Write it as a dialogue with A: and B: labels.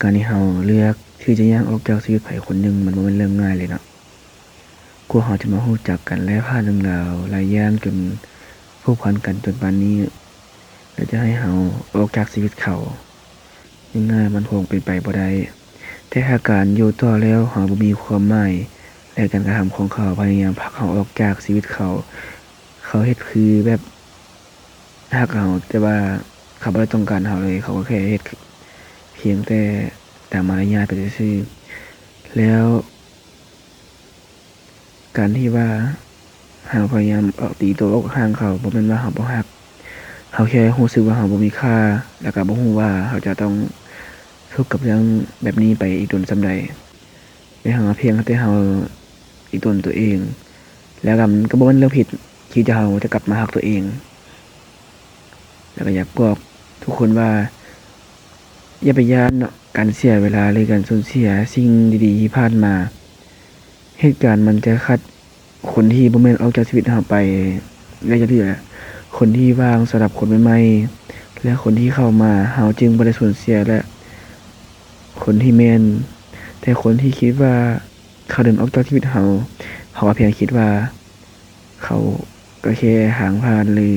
A: การที่เราเลือกที่จะย่างออกจากชีวิตไผคนหนึ่งมันบ่แม่นเรื่องง่ายเลยเนาะกว่าเราจะมารู้จักกันและผ่านเรื่องราวหลายอย่างจนผูกพันกันจนปานนี้แล้วจะให้เราออกจากชีวิตเขาง่ายๆมันคงเป็นไปบ่ได้แต่ถ้าการอยู่ต่อแล้วเราบ่มีความหมายและการกระทำของเขาพยายามผลักเราออกจากชีวิตเขาเฮ็ดคือแบบรักเราแต่ว่าเขาบ่ได้ต้องการเราเลยเขาก็แค่เฮ็ดเพียงแต่ตามมารยาทไปซื่อๆแล้วการที่ว่าเราพยายามตีตัวออกห่างเขาบ่แม่นว่าเราบ่รักเราแค่รู้สึกว่าเราบ่มีค่าแล้วก็บ่รู้ว่าเราจะต้องทุกข์กับเรื่องแบบนี้ไปอีกโดนส่ำใดแต่เราเพียงแต่เราอีกตนตัวเองแล้วก็มันก็บ่แม่นเรื่องผิดที่เราจะกลับมารักตัวเองแล้วก็อยากบอกทุกคนว่าอย่าไปย้านเนาะการเสียเวลาหรือการสูญเสียสิ่งดีๆที่ผ่านมาเหตุการณ์มันจะคัดคนที่บ่แม่นออกจากชีวิตเราไประยะคนที่ว่างสำหรับคนใหม่ๆและคนที่เข้ามาเราจึงบ่ได้สูญเสียและคนที่แม่นแต่คนที่คิดว่าเขาเดินออกจากชีวิตเราก็เพียงคิดว่าเขาก็แค่ห่างผ่านหรือ